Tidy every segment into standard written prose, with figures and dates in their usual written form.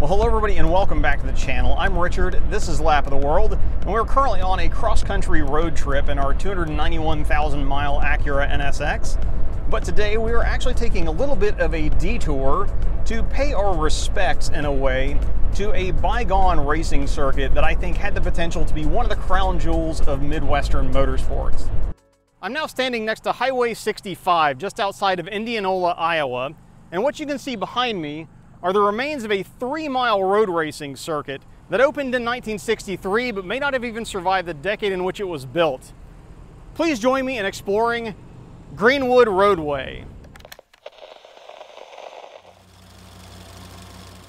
Well, hello everybody and welcome back to the channel. I'm Richard, this is Lap of the World, and we're currently on a cross-country road trip in our 291,000 mile Acura NSX. But today we are actually taking a little bit of a detour to pay our respects, in a way, to a bygone racing circuit that I think had the potential to be one of the crown jewels of Midwestern motorsports. I'm now standing next to Highway 65 just outside of Indianola, Iowa, and what you can see behind me are the remains of a 3-mile road racing circuit that opened in 1963 but may not have even survived the decade in which it was built. Please join me in exploring Greenwood Roadway.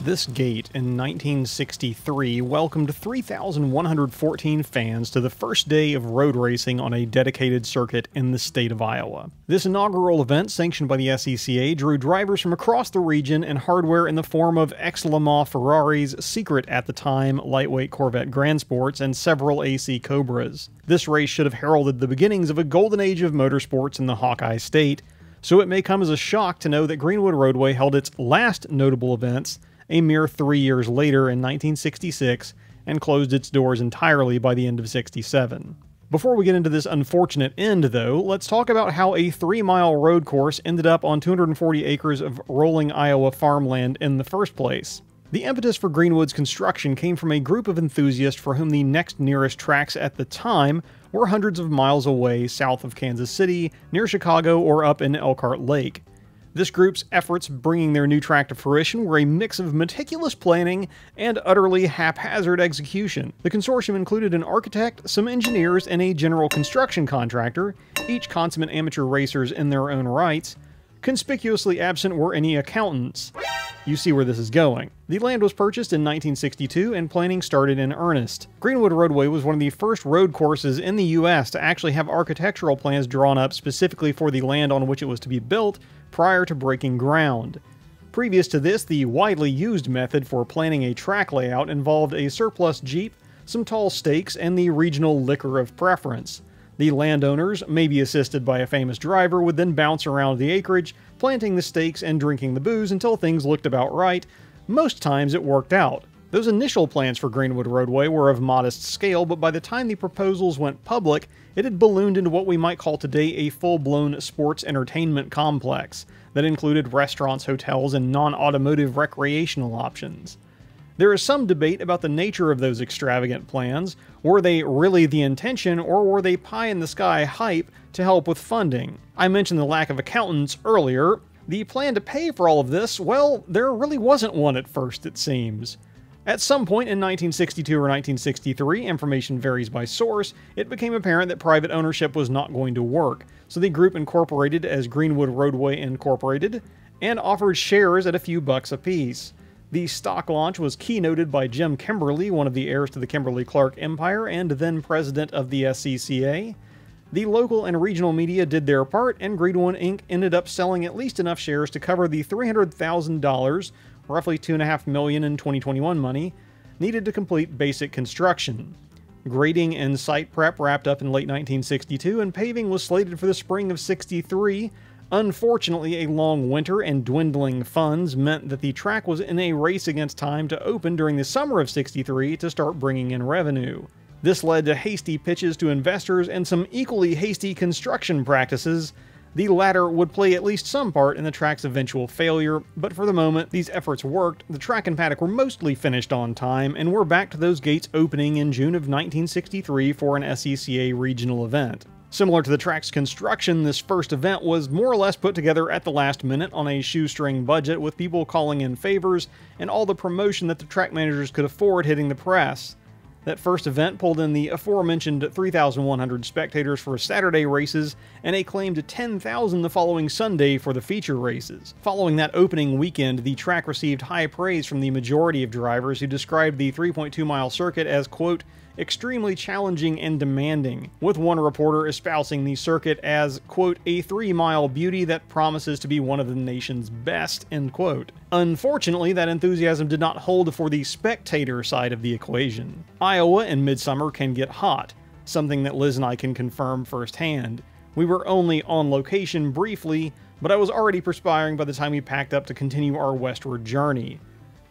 This gate in 1963 welcomed 3,114 fans to the first day of road racing on a dedicated circuit in the state of Iowa. This inaugural event, sanctioned by the SCCA, drew drivers from across the region and hardware in the form of ex-Le Mans Ferraris, secret at the time lightweight Corvette Grand Sports, and several AC Cobras. This race should have heralded the beginnings of a golden age of motorsports in the Hawkeye State, so it may come as a shock to know that Greenwood Roadway held its last notable events a mere 3 years later in 1966, and closed its doors entirely by the end of '67. Before we get into this unfortunate end, though, let's talk about how a 3-mile road course ended up on 240 acres of rolling Iowa farmland in the first place. The impetus for Greenwood's construction came from a group of enthusiasts for whom the next nearest tracks at the time were hundreds of miles away south of Kansas City, near Chicago, or up in Elkhart Lake. This group's efforts bringing their new track to fruition were a mix of meticulous planning and utterly haphazard execution. The consortium included an architect, some engineers, and a general construction contractor, each consummate amateur racers in their own rights. Conspicuously absent were any accountants. You see where this is going. The land was purchased in 1962 and planning started in earnest. Greenwood Roadway was one of the first road courses in the US to actually have architectural plans drawn up specifically for the land on which it was to be built prior to breaking ground. Previous to this, the widely used method for planning a track layout involved a surplus Jeep, some tall stakes, and the regional liquor of preference. The landowners, maybe assisted by a famous driver, would then bounce around the acreage, planting the stakes and drinking the booze until things looked about right. Most times it worked out. Those initial plans for Greenwood Roadway were of modest scale, but by the time the proposals went public, it had ballooned into what we might call today a full-blown sports entertainment complex that included restaurants, hotels, and non-automotive recreational options. There is some debate about the nature of those extravagant plans. Were they really the intention, or were they pie-in-the-sky hype to help with funding? I mentioned the lack of accountants earlier. The plan to pay for all of this, well, there really wasn't one at first, it seems. At some point in 1962 or 1963, information varies by source, it became apparent that private ownership was not going to work, so the group incorporated as Greenwood Roadway Incorporated and offered shares at a few bucks apiece. The stock launch was keynoted by Jim Kimberly, one of the heirs to the Kimberly-Clark Empire and then president of the SCCA. The local and regional media did their part, and Greenwood Inc. ended up selling at least enough shares to cover the $300,000, roughly $2.5 million in 2021 money, needed to complete basic construction. Grading and site prep wrapped up in late 1962, and paving was slated for the spring of '63. Unfortunately, a long winter and dwindling funds meant that the track was in a race against time to open during the summer of '63 to start bringing in revenue. This led to hasty pitches to investors and some equally hasty construction practices. The latter would play at least some part in the track's eventual failure, but for the moment, these efforts worked. The track and paddock were mostly finished on time, and we're back to those gates opening in June of 1963 for an SCCA regional event. Similar to the track's construction, this first event was more or less put together at the last minute on a shoestring budget, with people calling in favors and all the promotion that the track managers could afford hitting the press. That first event pulled in the aforementioned 3,100 spectators for Saturday races and a claimed 10,000 the following Sunday for the feature races. Following that opening weekend, the track received high praise from the majority of drivers who described the 3.2-mile circuit as, quote, extremely challenging and demanding, with one reporter espousing the circuit as, quote, a 3-mile beauty that promises to be one of the nation's best, end quote. Unfortunately, that enthusiasm did not hold for the spectator side of the equation. Iowa in midsummer can get hot, something that Liz and I can confirm firsthand. We were only on location briefly, but I was already perspiring by the time we packed up to continue our westward journey.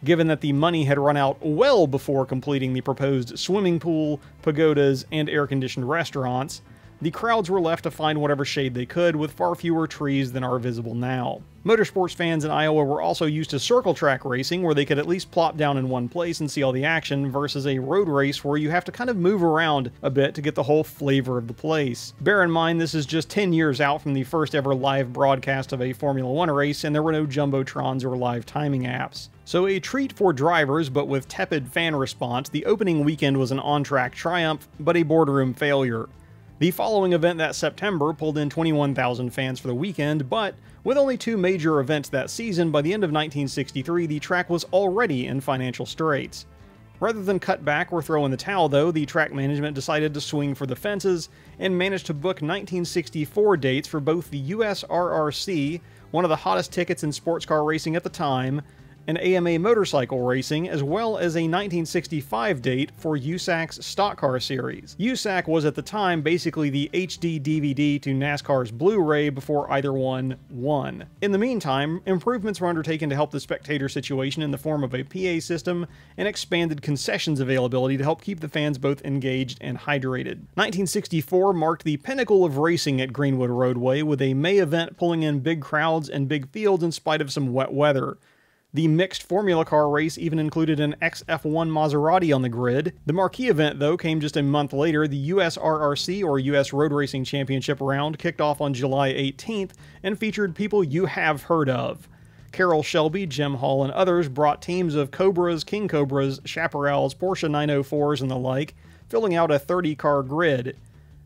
Given that the money had run out well before completing the proposed swimming pool, pagodas, and air-conditioned restaurants, the crowds were left to find whatever shade they could, with far fewer trees than are visible now. Motorsports fans in Iowa were also used to circle track racing, where they could at least plop down in one place and see all the action, versus a road race where you have to kind of move around a bit to get the whole flavor of the place. Bear in mind, this is just 10 years out from the first ever live broadcast of a Formula 1 race, and there were no jumbotrons or live timing apps. So a treat for drivers, but with tepid fan response, the opening weekend was an on-track triumph, but a boardroom failure. The following event that September pulled in 21,000 fans for the weekend, but with only 2 major events that season, by the end of 1963 the track was already in financial straits. Rather than cut back or throw in the towel though, the track management decided to swing for the fences and managed to book 1964 dates for both the USRRC, one of the hottest tickets in sports car racing at the time, and AMA motorcycle racing, as well as a 1965 date for USAC's Stock Car Series. USAC was at the time basically the HD DVD to NASCAR's Blu-ray before either one won. In the meantime, improvements were undertaken to help the spectator situation in the form of a PA system and expanded concessions availability to help keep the fans both engaged and hydrated. 1964 marked the pinnacle of racing at Greenwood Roadway, with a May event pulling in big crowds and big fields in spite of some wet weather. The mixed Formula car race even included an XF1 Maserati on the grid. The marquee event, though, came just a month later. The USRRC, or US Road Racing Championship round, kicked off on July 18th and featured people you have heard of. Carroll, Shelby, Jim Hall, and others brought teams of Cobras, King Cobras, Chaparrals, Porsche 904s, and the like, filling out a 30-car grid.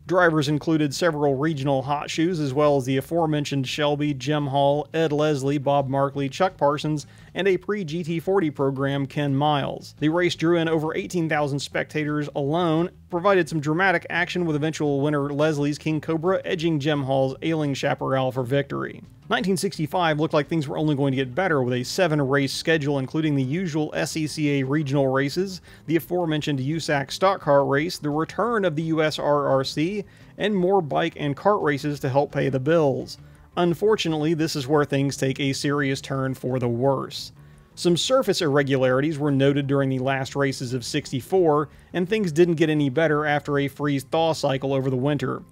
Drivers included several regional hot shoes, as well as the aforementioned Shelby, Jim Hall, Ed Leslie, Bob Markley, Chuck Parsons, and a pre-GT40 program, Ken Miles. The race drew in over 18,000 spectators alone, provided some dramatic action, with eventual winner Leslie's King Cobra edging Jim Hall's ailing Chaparral for victory. 1965 looked like things were only going to get better, with a 7-race schedule including the usual SCCA regional races, the aforementioned USAC stock car race, the return of the USRRC, and more bike and kart races to help pay the bills. Unfortunately, this is where things take a serious turn for the worse. Some surface irregularities were noted during the last races of '64, and things didn't get any better after a freeze-thaw cycle over the winter.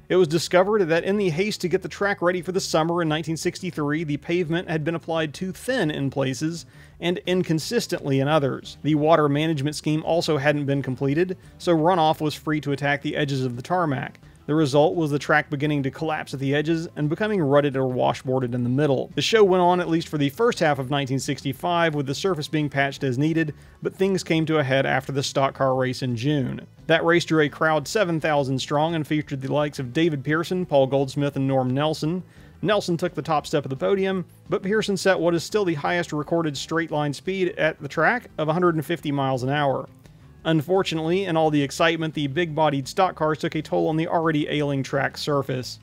It was discovered that in the haste to get the track ready for the summer in 1963, the pavement had been applied too thin in places and inconsistently in others. The water management scheme also hadn't been completed, so runoff was free to attack the edges of the tarmac. The result was the track beginning to collapse at the edges and becoming rutted or washboarded in the middle. The show went on at least for the first half of 1965, with the surface being patched as needed, but things came to a head after the stock car race in June. That race drew a crowd 7,000 strong and featured the likes of David Pearson, Paul Goldsmith, and Norm Nelson. Nelson took the top step of the podium, but Pearson set what is still the highest recorded straight-line speed at the track of 150 miles an hour. Unfortunately, in all the excitement, the big-bodied stock cars took a toll on the already ailing track surface.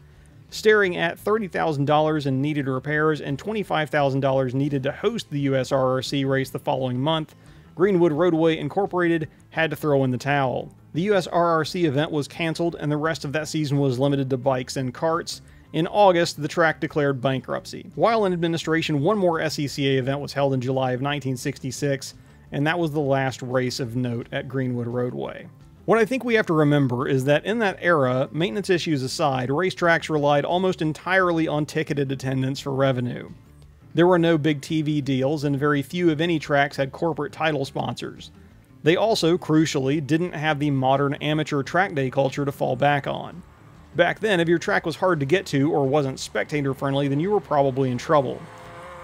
Staring at $30,000 in needed repairs and $25,000 needed to host the USRRC race the following month, Greenwood Roadway Incorporated had to throw in the towel. The USRRC event was canceled, and the rest of that season was limited to bikes and karts. In August, the track declared bankruptcy. While in administration, one more SCCA event was held in July of 1966, and that was the last race of note at Greenwood Roadway. What I think we have to remember is that in that era, maintenance issues aside, racetracks relied almost entirely on ticketed attendance for revenue. There were no big TV deals, and very few if any tracks had corporate title sponsors. They also, crucially, didn't have the modern amateur track day culture to fall back on. Back then, if your track was hard to get to or wasn't spectator-friendly, then you were probably in trouble.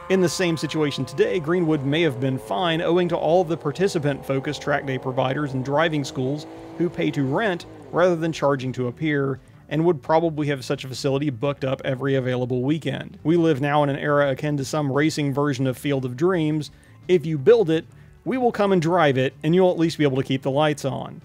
In the same situation today, Greenwood may have been fine owing to all of the participant-focused track day providers and driving schools who pay to rent rather than charging to appear, and would probably have such a facility booked up every available weekend. We live now in an era akin to some racing version of Field of Dreams. If you build it, we will come and drive it, and you'll at least be able to keep the lights on.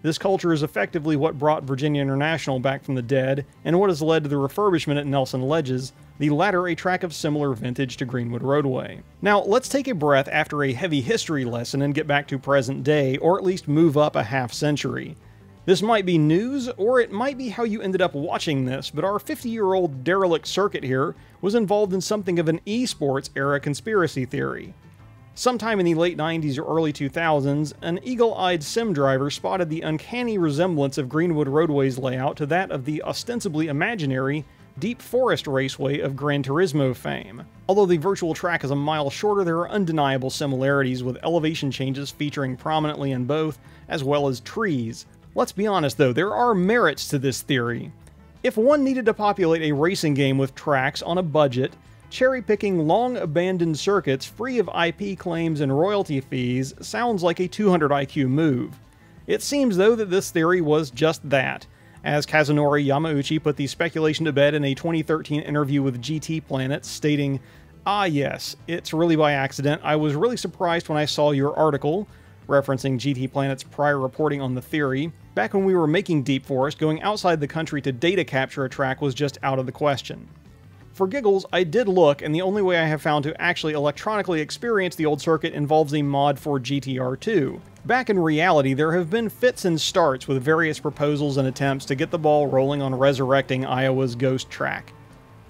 This culture is effectively what brought Virginia International back from the dead, and what has led to the refurbishment at Nelson Ledges, the latter a track of similar vintage to Greenwood Roadway. Now, let's take a breath after a heavy history lesson and get back to present day, or at least move up a half century. This might be news, or it might be how you ended up watching this, but our 50-year-old derelict circuit here was involved in something of an esports era conspiracy theory. Sometime in the late 90s or early 2000s, an eagle-eyed sim driver spotted the uncanny resemblance of Greenwood Roadway's layout to that of the ostensibly imaginary Deep Forest Raceway of Gran Turismo fame. Although the virtual track is a mile shorter, there are undeniable similarities, with elevation changes featuring prominently in both, as well as trees. Let's be honest though, there are merits to this theory. If one needed to populate a racing game with tracks on a budget, cherry-picking long-abandoned circuits free of IP claims and royalty fees sounds like a 200 IQ move. It seems though that this theory was just that, as Kazunori Yamauchi put the speculation to bed in a 2013 interview with GT Planet, stating, "Ah yes, it's really by accident. I was really surprised when I saw your article," referencing GT Planet's prior reporting on the theory. "Back when we were making Deep Forest, going outside the country to data capture a track was just out of the question. For giggles, I did look, and the only way I have found to actually electronically experience the old circuit involves a mod for GTR2. Back in reality, there have been fits and starts with various proposals and attempts to get the ball rolling on resurrecting Iowa's ghost track.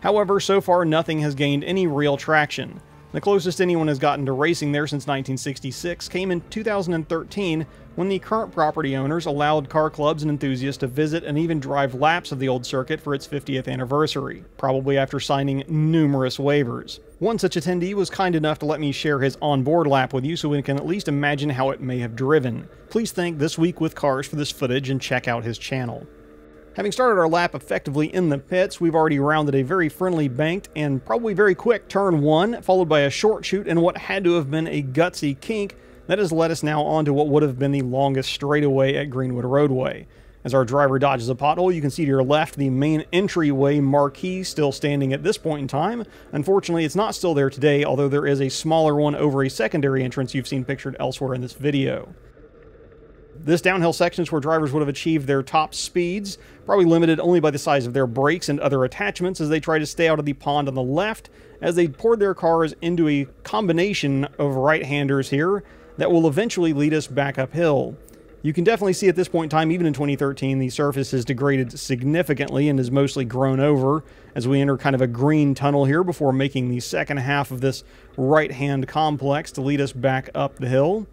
However, so far nothing has gained any real traction. The closest anyone has gotten to racing there since 1966 came in 2013, when the current property owners allowed car clubs and enthusiasts to visit and even drive laps of the old circuit for its 50th anniversary, probably after signing numerous waivers. One such attendee was kind enough to let me share his onboard lap with you so we can at least imagine how it may have driven. Please thank This Week with Cars for this footage and check out his channel. Having started our lap effectively in the pits, we've already rounded a very friendly banked and probably very quick turn 1, followed by a short chute and what had to have been a gutsy kink that has led us now onto what would have been the longest straightaway at Greenwood Roadway. As our driver dodges a pothole, you can see to your left the main entryway marquee still standing at this point in time. Unfortunately, it's not still there today, although there is a smaller one over a secondary entrance you've seen pictured elsewhere in this video. This downhill section is where drivers would have achieved their top speeds, probably limited only by the size of their brakes and other attachments as they try to stay out of the pond on the left, as they poured their cars into a combination of right-handers here that will eventually lead us back uphill. You can definitely see at this point in time, even in 2013, the surface has degraded significantly and is mostly grown over as we enter kind of a green tunnel here before making the second half of this right-hand complex to lead us back up the hill.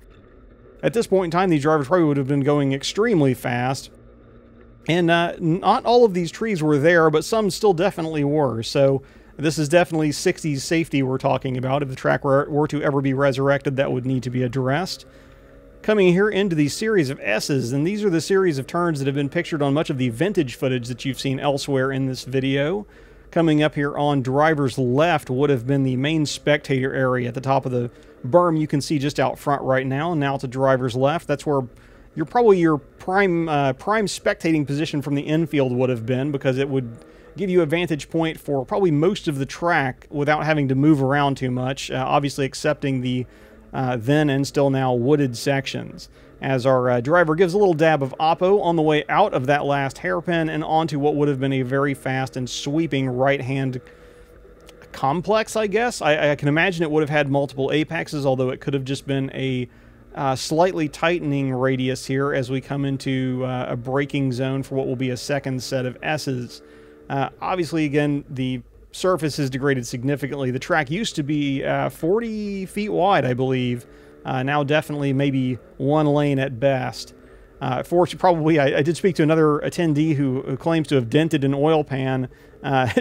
At this point in time, these drivers probably would have been going extremely fast, and not all of these trees were there, but some still definitely were, so this is definitely 60s safety we're talking about. If the track were to ever be resurrected, that would need to be addressed. Coming here into the series of S's, and these are the series of turns that have been pictured on much of the vintage footage that you've seen elsewhere in this video. Coming up here on driver's left would have been the main spectator area at the top of the berm you can see just out front right now. Now to driver's left, that's where your prime spectating position from the infield would have been, because it would give you a vantage point for probably most of the track without having to move around too much, obviously excepting the then and still now wooded sections. As our driver gives a little dab of oppo on the way out of that last hairpin and onto what would have been a very fast and sweeping right-hand complex, I guess. I can imagine it would have had multiple apexes, although it could have just been a slightly tightening radius here as we come into a braking zone for what will be a second set of S's. Obviously, again, the surface has degraded significantly. The track used to be 40 feet wide, I believe. Now definitely maybe one lane at best. Probably, I did speak to another attendee who claims to have dented an oil pan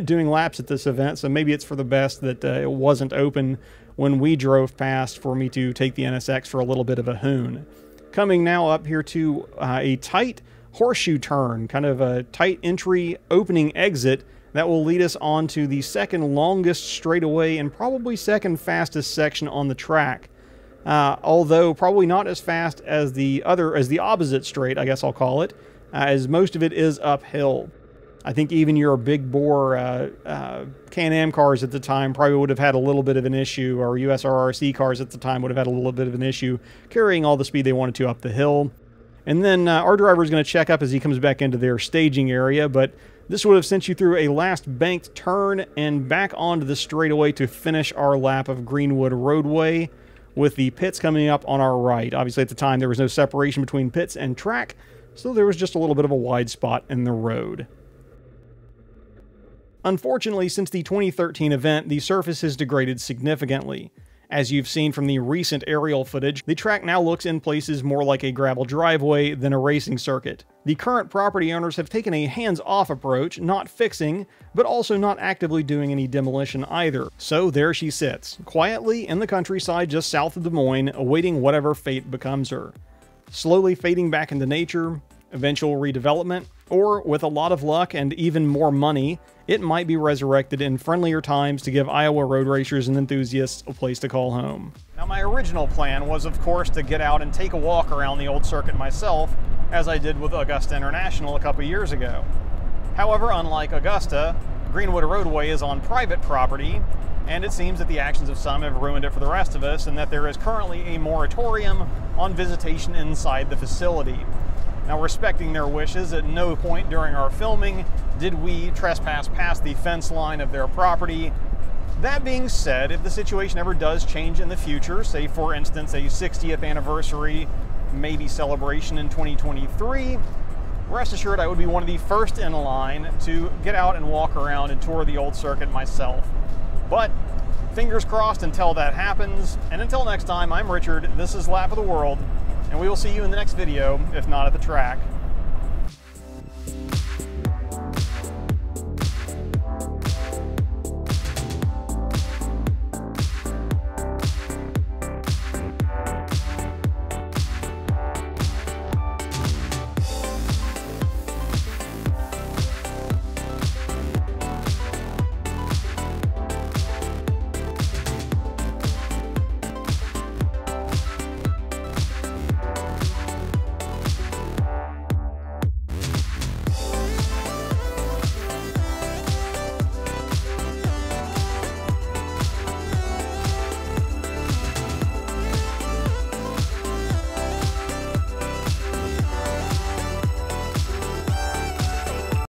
doing laps at this event, so maybe it's for the best that it wasn't open when we drove past for me to take the NSX for a little bit of a hoon. Coming now up here to a tight horseshoe turn, kind of a tight entry opening exit That will lead us on to the second longest straightaway and probably second fastest section on the track. Although probably not as fast as the opposite straight, I guess I'll call it, as most of it is uphill. I think even your big bore Can-Am cars at the time probably would have had a little bit of an issue, or USRRC cars at the time would have had a little bit of an issue carrying all the speed they wanted to up the hill. And then our driver is going to check up as he comes back into their staging area, but this would have sent you through a last banked turn and back onto the straightaway to finish our lap of Greenwood Roadway, with the pits coming up on our right. Obviously at the time there was no separation between pits and track, so there was just a little bit of a wide spot in the road. Unfortunately, since the 2013 event, the surface has degraded significantly. As you've seen from the recent aerial footage, the track now looks in places more like a gravel driveway than a racing circuit. The current property owners have taken a hands-off approach, not fixing, but also not actively doing any demolition either. So there she sits, quietly in the countryside just south of Des Moines, awaiting whatever fate becomes her. Slowly fading back into nature, eventual redevelopment, or with a lot of luck and even more money, it might be resurrected in friendlier times to give Iowa road racers and enthusiasts a place to call home. Now, my original plan was, of course, to get out and take a walk around the old circuit myself, as I did with Augusta International a couple years ago. However, unlike Augusta, Greenwood Roadway is on private property, and it seems that the actions of some have ruined it for the rest of us, and that there is currently a moratorium on visitation inside the facility. Now, respecting their wishes, at no point during our filming did we trespass past the fence line of their property. That being said, if the situation ever does change in the future, say for instance a 60th anniversary, maybe celebration in 2023, rest assured I would be one of the first in line to get out and walk around and tour the old circuit myself. But fingers crossed until that happens, and until next time, I'm Richard, this is Lap of the World, and we will see you in the next video, if not at the track.